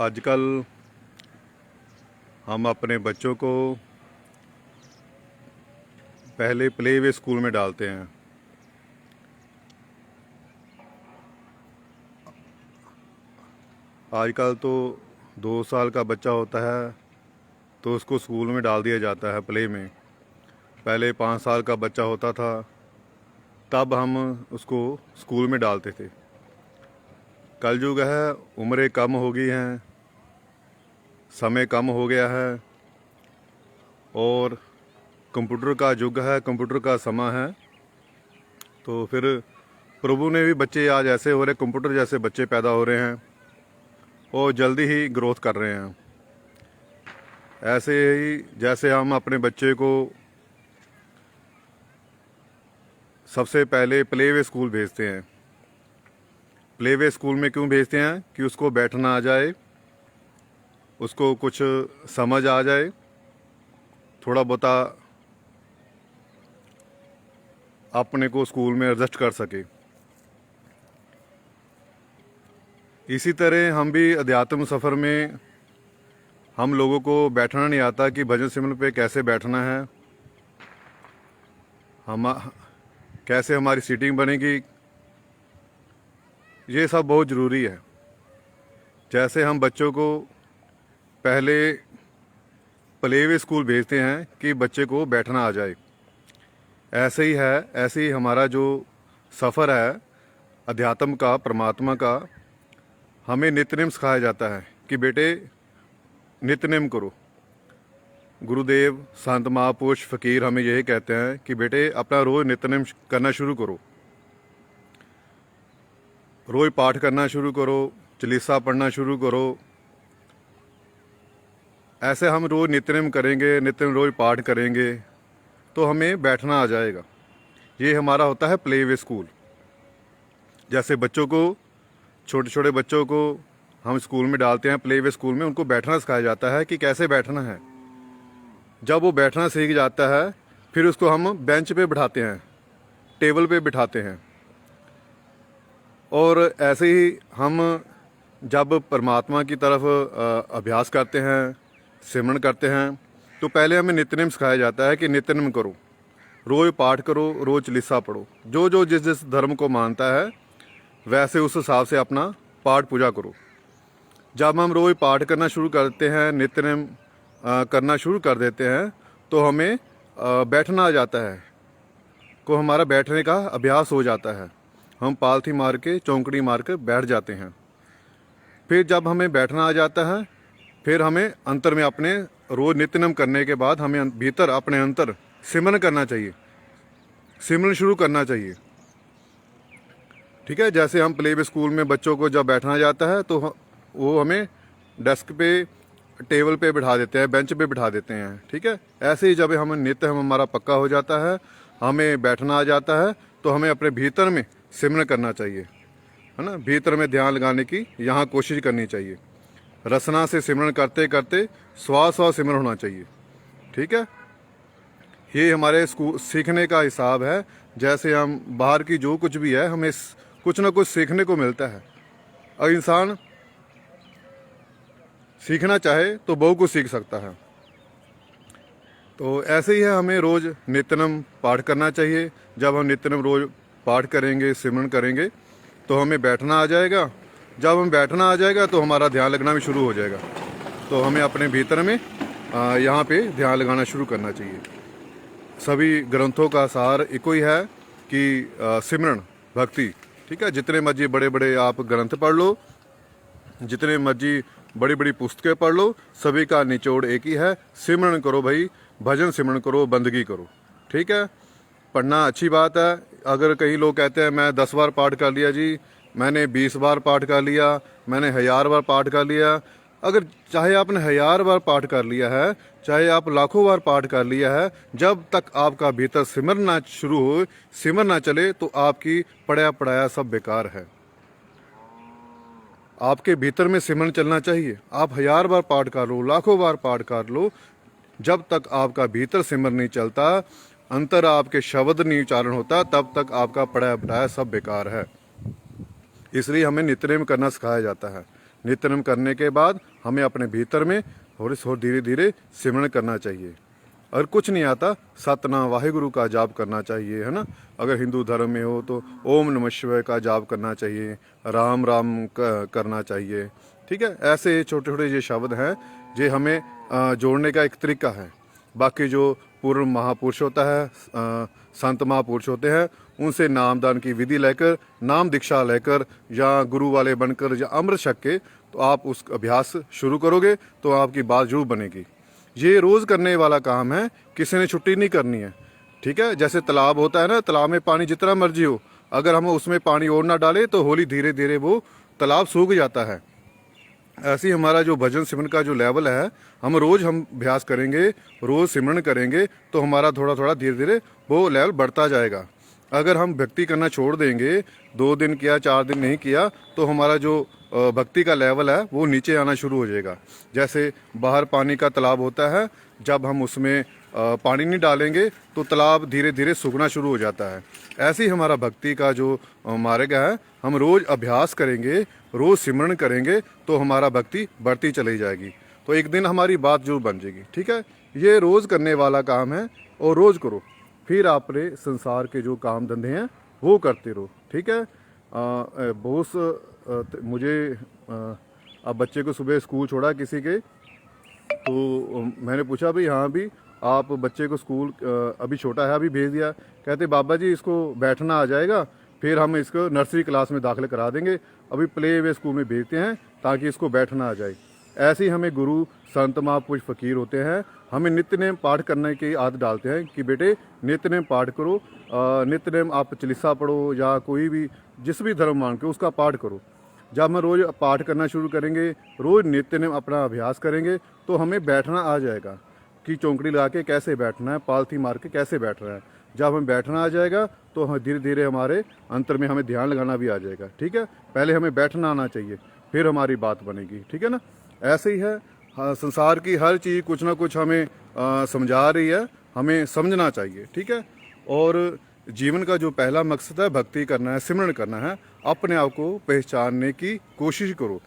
आजकल हम अपने बच्चों को पहले प्ले वे स्कूल में डालते हैं। आजकल तो 2 साल का बच्चा होता है तो उसको स्कूल में डाल दिया जाता है प्ले में। पहले 5 साल का बच्चा होता था तब हम उसको स्कूल में डालते थे। कलयुग है, उम्रें कम हो गई हैं, समय कम हो गया है और कंप्यूटर का युग है, कंप्यूटर का समय है। तो फिर प्रभु ने भी बच्चे आज ऐसे हो रहे, कंप्यूटर जैसे बच्चे पैदा हो रहे हैं और जल्दी ही ग्रोथ कर रहे हैं। ऐसे ही जैसे हम अपने बच्चे को सबसे पहले प्ले वे स्कूल भेजते हैं। प्ले वे स्कूल में क्यों भेजते हैं कि उसको बैठना आ जाए, उसको कुछ समझ आ जाए, थोड़ा बहुता अपने को स्कूल में एडजस्ट कर सके। इसी तरह हम भी अध्यात्म सफ़र में हम लोगों को बैठना नहीं आता कि भजन सिमरन पे कैसे बैठना है, हम कैसे हमारी सीटिंग बनेगी, ये सब बहुत ज़रूरी है। जैसे हम बच्चों को पहले प्ले वे स्कूल भेजते हैं कि बच्चे को बैठना आ जाए, ऐसे ही है, ऐसे ही हमारा जो सफ़र है अध्यात्म का, परमात्मा का, हमें नित्यनेम सिखाया जाता है कि बेटे नित्यनेम करो। गुरुदेव, संत, महापुरुष, फ़कीर हमें यही कहते हैं कि बेटे अपना रोज़ नित्यनेम करना शुरू करो, रोज़ पाठ करना शुरू करो, चालीसा पढ़ना शुरू करो। ऐसे हम रोज़ नित्यनेम करेंगे, नित्यनेम रोज़ पाठ करेंगे तो हमें बैठना आ जाएगा। ये हमारा होता है प्ले वे स्कूल। जैसे बच्चों को, छोटे छोटे बच्चों को हम स्कूल में डालते हैं, प्ले वे स्कूल में उनको बैठना सिखाया जाता है कि कैसे बैठना है। जब वो बैठना सीख जाता है फिर उसको हम बेंच पे बिठाते हैं, टेबल पे बिठाते हैं। और ऐसे ही हम जब परमात्मा की तरफ अभ्यास करते हैं, सिमरन करते हैं, तो पहले हमें नित्यनेम सिखाया जाता है कि नित्यनेम करो, रोज़ पाठ करो, रोज़ चालीसा पढ़ो। जो जो जिस जिस धर्म को मानता है वैसे उस हिसाब से अपना पाठ पूजा करो। जब हम रोज़ पाठ करना शुरू करते हैं, नित्यनेम करना शुरू कर देते हैं तो हमें बैठना आ जाता है, को हमारा बैठने का अभ्यास हो जाता है। हम पालथी मार के, चौंकड़ी मार के बैठ जाते हैं। फिर जब हमें बैठना आ जाता है फिर हमें अंतर में अपने रोज़ नित्यनेम करने के बाद हमें भीतर अपने अंतर सिमरन करना चाहिए, सिमरन शुरू करना चाहिए। ठीक है, जैसे हम प्ले वे स्कूल में बच्चों को जब बैठना जाता है तो वो हमें डेस्क पे, टेबल पे बिठा देते हैं, बेंच पे बिठा देते हैं। ठीक है, ऐसे ही जब हम नित्य हमारा पक्का हो जाता है, हमें बैठना आ जाता है तो हमें अपने भीतर में सिमरन करना चाहिए, है ना। भीतर में ध्यान लगाने की यहाँ कोशिश करनी चाहिए। रसना से सिमरन करते करते श्वास श्वास सिमरन होना चाहिए। ठीक है, ये हमारे स्कूल सीखने का हिसाब है। जैसे हम बाहर की जो कुछ भी है, हमें कुछ ना कुछ सीखने को मिलता है। अगर इंसान सीखना चाहे तो बहुत कुछ सीख सकता है। तो ऐसे ही है, हमें रोज़ नित्यनेम पाठ करना चाहिए। जब हम नित्यनेम रोज़ पाठ करेंगे, सिमरन करेंगे तो हमें बैठना आ जाएगा। जब हम बैठना आ जाएगा तो हमारा ध्यान लगना भी शुरू हो जाएगा। तो हमें अपने भीतर में यहाँ पे ध्यान लगाना शुरू करना चाहिए। सभी ग्रंथों का सार एक ही है कि सिमरन, भक्ति। ठीक है, जितने मर्जी बड़े बड़े आप ग्रंथ पढ़ लो, जितने मर्जी बड़ी बड़ी पुस्तकें पढ़ लो, सभी का निचोड़ एक ही है, सिमरन करो भाई, भजन सिमरन करो, बंदगी करो। ठीक है, पढ़ना अच्छी बात है। अगर कई लोग कहते हैं मैं 10 बार पाठ कर लिया जी, मैंने 20 बार पाठ कर लिया, मैंने 1000 बार पाठ कर लिया। अगर चाहे आपने 1000 बार पाठ कर लिया है, चाहे आप लाखों बार पाठ कर लिया है, जब तक आपका भीतर सिमरन ना शुरू हो, सिमरन ना चले, तो आपकी पढ़ाया पढ़ाया सब बेकार है। आपके भीतर में सिमरन चलना चाहिए। आप 1000 बार पाठ कर लो, लाखों बार पाठ कर लो, जब तक आपका भीतर सिमरन नहीं चलता, अंतर आपके शब्द नहीं उच्चारण होता, तब तक आपका पढ़ाया पढ़ाया सब बेकार है। इसलिए हमें नित्यनेम करना सिखाया जाता है। नित्य करने के बाद हमें अपने भीतर में थोड़ी धीरे धीरे सिमरन करना चाहिए। अगर कुछ नहीं आता, सतनाम वाहिगुरु का जाप करना चाहिए, है ना। अगर हिंदू धर्म में हो तो ओम नमः शिवाय का जाप करना चाहिए, राम राम करना चाहिए, ठीक है। ऐसे छोटे छोटे ये शब्द हैं जो हमें जोड़ने का एक तरीका है। बाकी जो पूर्व महापुरुष होता है, संत महापुरुष होते हैं, उनसे नामदान की विधि लेकर, नाम दीक्षा लेकर या गुरु वाले बनकर या अमृत छक के तो आप उस अभ्यास शुरू करोगे तो आपकी बात जरूर बनेगी। ये रोज़ करने वाला काम है, किसी ने छुट्टी नहीं करनी है, ठीक है। जैसे तालाब होता है ना, तालाब में पानी जितना मर्जी हो, अगर हम उसमें पानी और ना डालें तो होली धीरे धीरे वो तालाब सूख जाता है। ऐसे ही हमारा जो भजन सिमरन का जो लेवल है, हम अभ्यास करेंगे, रोज़ सिमरन करेंगे तो हमारा थोड़ा थोड़ा धीरे धीरे वो लेवल बढ़ता जाएगा। अगर हम भक्ति करना छोड़ देंगे, 2 दिन किया 4 दिन नहीं किया, तो हमारा जो भक्ति का लेवल है वो नीचे आना शुरू हो जाएगा। जैसे बाहर पानी का तालाब होता है, जब हम उसमें पानी नहीं डालेंगे तो तालाब धीरे धीरे सूखना शुरू हो जाता है। ऐसे ही हमारा भक्ति का जो मार्ग है, हम रोज़ अभ्यास करेंगे, रोज़ सिमरन करेंगे तो हमारा भक्ति बढ़ती चली जाएगी, तो एक दिन हमारी बात जरूर बन जाएगी, ठीक है। ये रोज़ करने वाला काम है और रोज़ करो, फिर आपने संसार के जो काम धंधे हैं वो करते रहो, ठीक है। मुझे अब बच्चे को सुबह स्कूल छोड़ा किसी के, तो मैंने पूछा भाई हाँ भी आप बच्चे को स्कूल अभी छोटा है अभी भेज दिया, कहते बाबा जी इसको बैठना आ जाएगा, फिर हम इसको नर्सरी क्लास में दाखिल करा देंगे, अभी प्ले वे स्कूल में भेजते हैं ताकि इसको बैठना आ जाए। ऐसे ही हमें गुरु संत महापुरुष फकीर होते हैं, हमें नित्य नेम पाठ करने की आदत डालते हैं कि बेटे नित्य नेम पाठ करो, नित्य नेम आप चालीसा पढ़ो या कोई भी जिस भी धर्म मान के उसका पाठ करो। जब हम रोज़ पाठ करना शुरू करेंगे, रोज़ नित्य नेम अपना अभ्यास करेंगे तो हमें बैठना आ जाएगा कि चौंकड़ी लगा के कैसे बैठना है, पालथी मार के कैसे बैठना है। जब हमें बैठना आ जाएगा तो हम धीरे धीरे हमारे अंतर में हमें ध्यान लगाना भी आ जाएगा, ठीक है। पहले हमें बैठना आना चाहिए, फिर हमारी बात बनेगी, ठीक है ना। ऐसे ही है, हाँ, संसार की हर चीज़ कुछ ना कुछ हमें समझा रही है, हमें समझना चाहिए, ठीक है। और जीवन का जो पहला मकसद है भक्ति करना है, सिमरन करना है। अपने आप को पहचानने की कोशिश करो,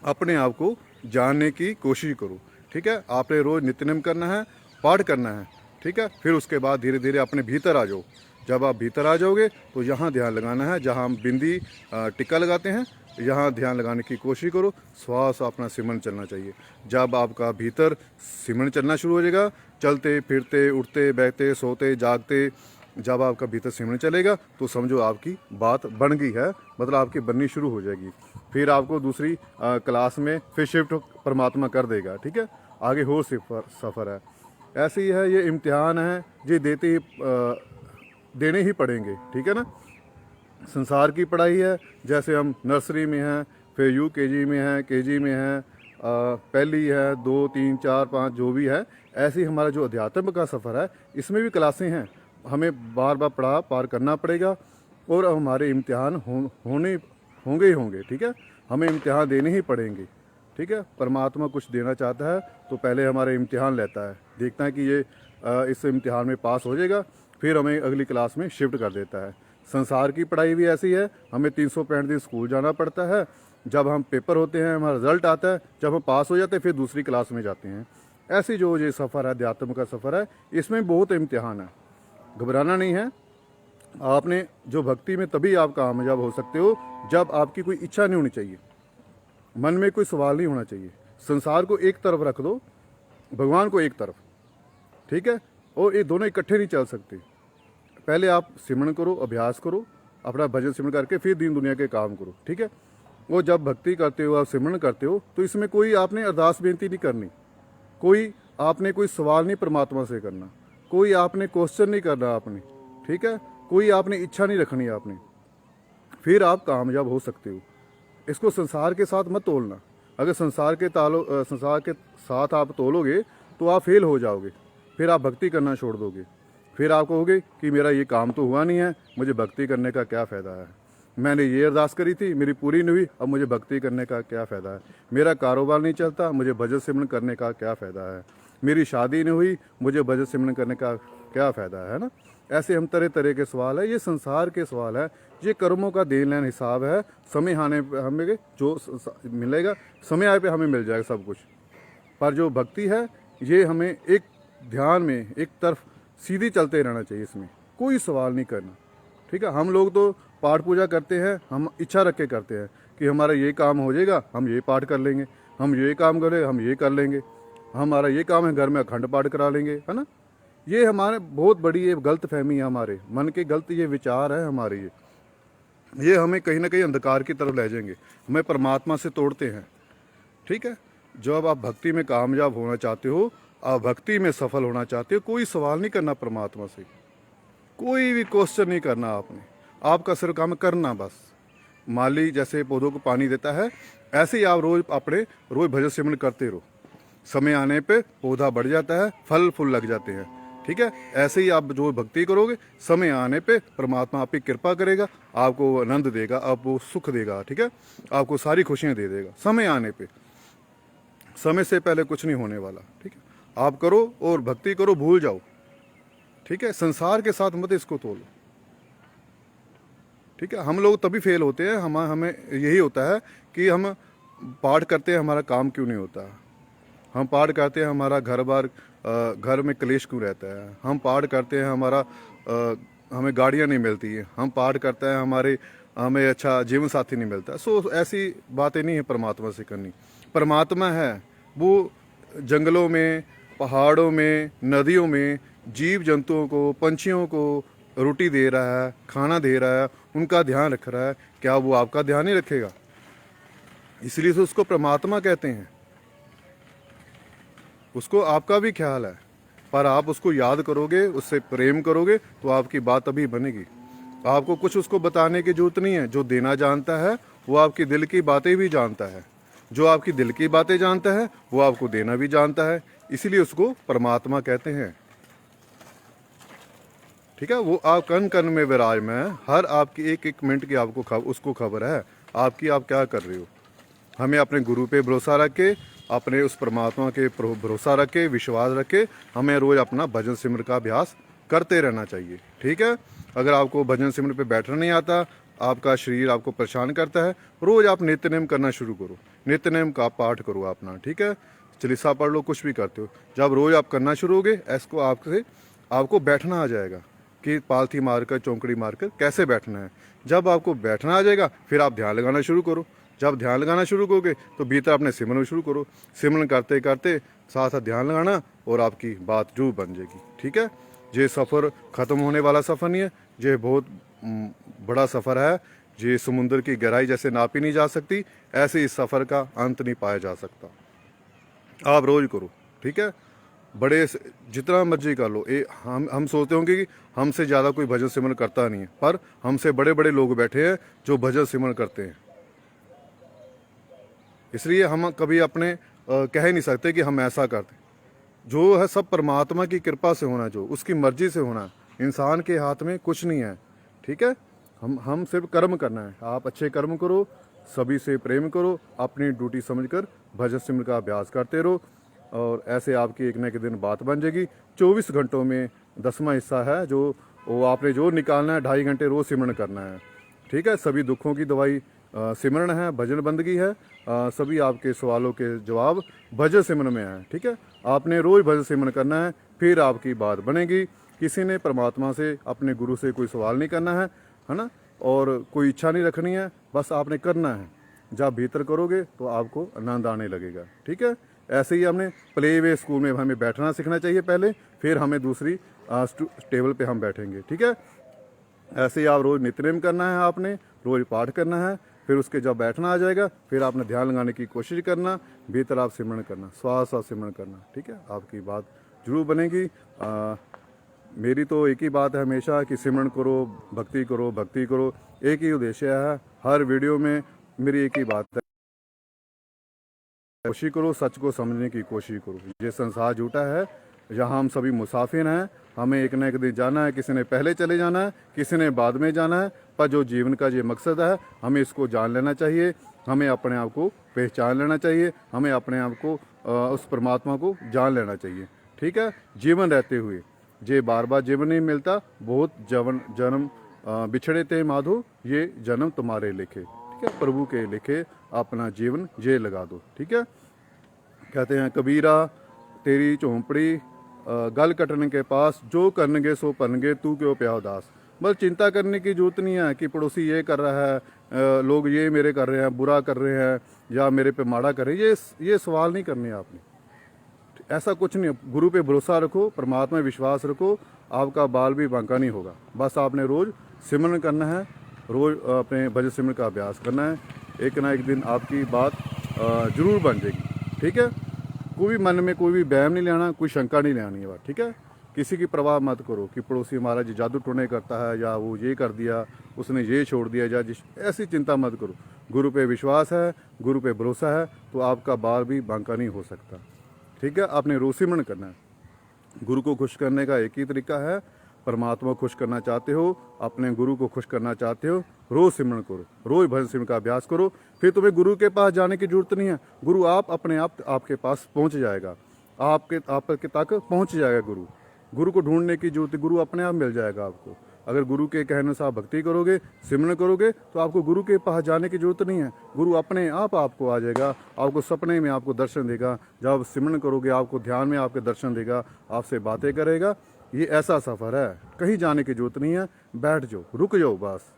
अपने आप को जानने की कोशिश करो, ठीक है। आपने रोज़ नित्यनेम करना है, पाठ करना है, ठीक है। फिर उसके बाद धीरे धीरे अपने भीतर आ जाओ। जब आप भीतर आ जाओगे तो यहाँ ध्यान लगाना है, जहाँ हम बिंदी टिक्का लगाते हैं यहाँ ध्यान लगाने की कोशिश करो। श्वास अपना सिमरन चलना चाहिए। जब आपका भीतर सिमरन चलना शुरू हो जाएगा, चलते फिरते उठते बैठते सोते जागते, जब आपका भीतर सिमरन चलेगा तो समझो आपकी बात बन गई है, मतलब आपकी बननी शुरू हो जाएगी। फिर आपको दूसरी क्लास में फिर शिफ्ट परमात्मा कर देगा, ठीक है। आगे हो सफ़र है। ऐसे ही है, ये इम्तिहान है, ये देने ही पड़ेंगे, ठीक है ना। संसार की पढ़ाई है, जैसे हम नर्सरी में हैं, फिर UKG में हैं, KG में हैं, पहली है, 2 3 4 5 जो भी है। ऐसे ही हमारा जो अध्यात्म का सफ़र है, इसमें भी क्लासें हैं, हमें बार बार पढ़ा पार करना पड़ेगा और हमारे इम्तिहान होंगे ही होंगे, ठीक है। हमें इम्तिहान देने ही पड़ेंगे, ठीक है। परमात्मा कुछ देना चाहता है तो पहले हमारे इम्तिहान लेता है, देखता है कि ये इस इम्तिहान में पास हो जाएगा, फिर हमें अगली क्लास में शिफ्ट कर देता है। संसार की पढ़ाई भी ऐसी है, हमें 365 दिन स्कूल जाना पड़ता है। जब हम पेपर होते हैं, हमारा रिजल्ट आता है, जब हम पास हो जाते हैं फिर दूसरी क्लास में जाते हैं। ऐसी जो ये सफ़र है, अध्यात्म का सफ़र है, इसमें बहुत इम्तिहान है, घबराना नहीं है। आपने जो भक्ति में तभी आप कामयाब हो सकते हो जब आपकी कोई इच्छा नहीं होनी चाहिए, मन में कोई सवाल नहीं होना चाहिए। संसार को एक तरफ रख दो, भगवान को एक तरफ, ठीक है। और ये दोनों इकट्ठे नहीं चल सकते। पहले आप सिमरन करो, अभ्यास करो, अपना भजन सिमरन करके फिर दीन दुनिया के काम करो, ठीक है। वो जब भक्ति करते हो, आप सिमरन करते हो, तो इसमें कोई आपने अरदास बेनती नहीं करनी, आपने कोई सवाल नहीं परमात्मा से करना, कोई आपने क्वेश्चन नहीं करना आपने, ठीक है। कोई आपने इच्छा नहीं रखनी आपने, फिर आप कामयाब हो सकते हो। इसको संसार के साथ मत तोलना। अगर संसार के साथ आप तोलोगे तो आप फेल हो जाओगे, फिर आप भक्ति करना छोड़ दोगे। फिर आप कहोगे कि मेरा ये काम तो हुआ नहीं है, मुझे भक्ति करने का क्या फ़ायदा है। मैंने ये अरदास करी थी, मेरी पूरी नहीं हुई, अब मुझे भक्ति करने का क्या फ़ायदा है। मेरा कारोबार नहीं चलता, मुझे भजन सिमरन करने का क्या फ़ायदा है। मेरी शादी नहीं हुई, मुझे भजन सिमरन करने का क्या फ़ायदा है ना। ऐसे हम तरह तरह के सवाल है, ये संसार के सवाल है ये कर्मों का देन लेन हिसाब है। समय आने पे हमें जो मिलेगा, समय आए पे हमें मिल जाएगा सब कुछ। पर जो भक्ति है ये हमें एक ध्यान में एक तरफ सीधी चलते रहना चाहिए, इसमें कोई सवाल नहीं करना। ठीक है, हम लोग तो पाठ पूजा करते हैं, हम इच्छा रख के करते हैं कि हमारा ये काम हो जाएगा, हम ये पाठ कर लेंगे, हम ये काम करें, हम ये कर लेंगे, हमारा ये काम है घर में अखंड पाठ करा लेंगे, है ना। ये हमारे बहुत बड़ी ये गलत फहमी है, हमारे मन के गलत ये विचार है हमारे, ये हमें कहीं ना कहीं अंधकार की तरफ ले जाएंगे, हमें परमात्मा से तोड़ते हैं। ठीक है, जब आप भक्ति में कामयाब होना चाहते हो, आप भक्ति में सफल होना चाहते हो, कोई सवाल नहीं करना परमात्मा से, कोई भी क्वेश्चन नहीं करना आपने, आपका सिर्फ काम करना बस। माली जैसे पौधों को पानी देता है, ऐसे ही आप रोज भजन सिमरन करते रहो। समय आने पे पौधा बढ़ जाता है, फल फूल लग जाते हैं। ठीक है, ऐसे ही आप जो भक्ति करोगे, समय आने पे परमात्मा आपकी कृपा करेगा, आपको आनंद देगा, आपको सुख देगा। ठीक है, आपको सारी खुशियां दे देगा समय आने पे। समय से पहले कुछ नहीं होने वाला। ठीक है, आप करो और भक्ति करो, भूल जाओ। ठीक है, संसार के साथ मत इसको तोलो। ठीक है, हम लोग तभी फेल होते हैं, हमें यही होता है कि हम पाठ करते हैं, हमारा काम क्यों नहीं होता। हम पाठ करते हैं, हमारा घर में क्लेश क्यों रहता है। हम पाठ करते हैं, हमें गाड़ियाँ नहीं मिलती हैं। हम पाठ करते हैं, हमें अच्छा जीवन साथी नहीं मिलता। सो ऐसी बातें नहीं है परमात्मा से करनी। परमात्मा है वो जंगलों में, पहाड़ों में, नदियों में जीव जंतुओं को, पंछियों को रोटी दे रहा है, खाना दे रहा है, उनका ध्यान रख रहा है। क्या वो आपका ध्यान नहीं रखेगा? इसलिए तो उसको परमात्मा कहते हैं। उसको आपका भी ख्याल है, पर आप उसको याद करोगे, उससे प्रेम करोगे तो आपकी बात अभी बनेगी। आपको कुछ उसको बताने की जरूरत नहीं है। जो देना जानता है वो आपकी दिल की बातें भी जानता है। जो आपकी दिल की बातें जानता है वो आपको देना भी जानता है, इसीलिए उसको परमात्मा कहते हैं। ठीक है, वो आप कण कण में विराजमान है। हर आपकी एक एक मिनट की आपको उसको खबर है आपकी, आप क्या कर रहे हो। हमें अपने गुरु पे भरोसा रख के, अपने उस परमात्मा के भरोसा रख के, विश्वास रख के हमें रोज अपना भजन सिमरन का अभ्यास करते रहना चाहिए। ठीक है, अगर आपको भजन सिमरन पे बैठना नहीं आता, आपका शरीर आपको परेशान करता है, रोज आप नित्य नेम करना शुरू करो, नित्य नेम का पाठ करो अपना। ठीक है, चालीसा पढ़ लो, कुछ भी करते हो, जब रोज आप करना शुरू होगे, इसको आपको बैठना आ जाएगा कि पालथी मारकर, चौंकड़ी मारकर कैसे बैठना है। जब आपको बैठना आ जाएगा, फिर आप ध्यान लगाना शुरू करो। जब ध्यान लगाना शुरू करोगे तो भीतर अपने सिमरन शुरू करो। सिमरन करते करते साथ साथ ध्यान लगाना और आपकी बात जरूर बन जाएगी। ठीक है, ये सफ़र ख़त्म होने वाला सफ़र नहीं है, ये बहुत बड़ा सफ़र है। ये समुद्र की गहराई जैसे नापी नहीं जा सकती, ऐसे इस सफ़र का अंत नहीं पाया जा सकता। आप रोज़ करो। ठीक है, बड़े जितना मर्जी कर लो। हम सोचते होंगे कि हमसे ज़्यादा कोई भजन सिमरन करता नहीं है, पर हमसे बड़े बड़े लोग बैठे हैं जो भजन सिमरन करते हैं। इसलिए हम कभी अपने कह ही नहीं सकते कि हम ऐसा करते। जो है सब परमात्मा की कृपा से होना, जो उसकी मर्जी से होना। इंसान के हाथ में कुछ नहीं है। ठीक है, हम सिर्फ कर्म करना है। आप अच्छे कर्म करो, सभी से प्रेम करो, अपनी ड्यूटी समझकर भजन सिमरन का अभ्यास करते रहो, और ऐसे आपकी एक न एक दिन बात बन जाएगी। 24 घंटों में 10वां हिस्सा है जो वो आपने जो निकालना है, 2.5 घंटे रोज़ सिमरन करना है। ठीक है, सभी दुखों की दवाई सिमरन है, भजन बंदगी है। सभी आपके सवालों के जवाब भजन सिमरन में है। ठीक है, आपने रोज़ भजन सिमरन करना है, फिर आपकी बात बनेगी। किसी ने परमात्मा से, अपने गुरु से कोई सवाल नहीं करना है ना, और कोई इच्छा नहीं रखनी है, बस आपने करना है। जब भीतर करोगे तो आपको आनंद आने लगेगा। ठीक है, ऐसे ही हमने प्ले वे स्कूल में हमें बैठना सीखना चाहिए पहले, फिर हमें दूसरी टेबल पे हम बैठेंगे। ठीक है, ऐसे ही आप रोज़ नित्यनेम करना है, आपने रोज़ पाठ करना है, फिर उसके जब बैठना आ जाएगा, फिर आपने ध्यान लगाने की कोशिश करना, भीतर आप सिमरन करना, श्वास श्वास सिमरन करना। ठीक है, आपकी बात जरूर बनेगी। मेरी तो एक ही बात है हमेशा कि सिमरन करो, भक्ति करो, भक्ति करो। एक ही उद्देश्य है हर वीडियो में, मेरी एक ही बात है, कोशिश करो, सच को समझने की कोशिश करो। ये संसार झूठा है, यहाँ हम सभी मुसाफिर हैं, हमें एक न एक दिन जाना है। किसी ने पहले चले जाना है, किसी ने बाद में जाना है, पर जो जीवन का ये मकसद है, हमें इसको जान लेना चाहिए। हमें अपने आप को पहचान लेना चाहिए, हमें अपने आप को उस परमात्मा को जान लेना चाहिए। ठीक है, जीवन रहते हुए, ये बार बार जीवन नहीं मिलता, बहुत जन्म बिछड़े ते माधो ये जन्म तुम्हारे लिखे। ठीक है, प्रभु के लिखे अपना जीवन ये लगा दो। ठीक है, कहते हैं कबीरा तेरी झोंपड़ी गल कटने के पास, जो करनगे सो पनगे तू क्यों प्या उदास। बस चिंता करने की जरूरत नहीं है कि पड़ोसी ये कर रहा है, लोग ये मेरे कर रहे हैं, बुरा कर रहे हैं या मेरे पे माड़ा कर रहे हैं, ये सवाल नहीं करने आपने। ऐसा कुछ नहीं, गुरु पे भरोसा रखो, परमात्मा में विश्वास रखो, आपका बाल भी बांका नहीं होगा। बस आपने रोज़ सिमरन करना है, रोज़ अपने भजन सिमरन का अभ्यास करना है, एक ना एक दिन आपकी बात जरूर बन जाएगी। ठीक है, कोई मन में कोई भी वहम नहीं लेना, कोई शंका नहीं लेनी है बात। ठीक है, किसी की परवाह मत करो कि पड़ोसी हमारा जी जादू टोने करता है या वो ये कर दिया, उसने ये छोड़ दिया या जिस, ऐसी चिंता मत करो। गुरु पे विश्वास है, गुरु पे भरोसा है, तो आपका बाल भी बांका नहीं हो सकता। ठीक है, आपने रोज सिमरन करना है। गुरु को खुश करने का एक ही तरीका है, परमात्मा को खुश करना चाहते हो, अपने गुरु को खुश करना चाहते हो, रोज सिमरन करो, रोज भजन सिमरन का अभ्यास करो। फिर तुम्हें गुरु के पास जाने की जरूरत नहीं है, गुरु आप अपने आप आपके पास पहुंच जाएगा, आपके तक पहुंच जाएगा गुरु। गुरु को ढूंढने की जरूरत, गुरु अपने आप मिल जाएगा आपको। अगर गुरु के कहने से आप भक्ति करोगे, सिमरन करोगे, तो आपको गुरु के पास जाने की जरूरत नहीं है, गुरु अपने आप आपको आ जाएगा, आपको सपने में आपको दर्शन देगा। जब आप सिमरन करोगे आपको ध्यान में आपके दर्शन देगा, आपसे बातें करेगा। ये ऐसा सफ़र है, कहीं जाने की जरूरत नहीं है, बैठ जाओ, रुक जाओ बस।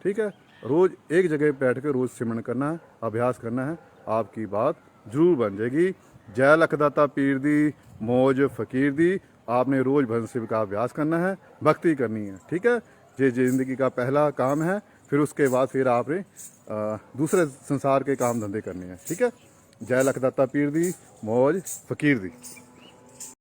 ठीक है, रोज़ एक जगह बैठ कर रोज़ सिमरन करना है, अभ्यास करना है, आपकी बात जरूर बन जाएगी। जय लखदाता पीर दी, मौज फकीर दी। आपने रोज़ भजन सिमरन का अभ्यास करना है, भक्ति करनी है। ठीक है, ये ज़िंदगी का पहला काम है, फिर उसके बाद फिर आपने दूसरे संसार के काम धंधे करने हैं। ठीक है, जय लखदाता पीर दी, मौज फकीर दी।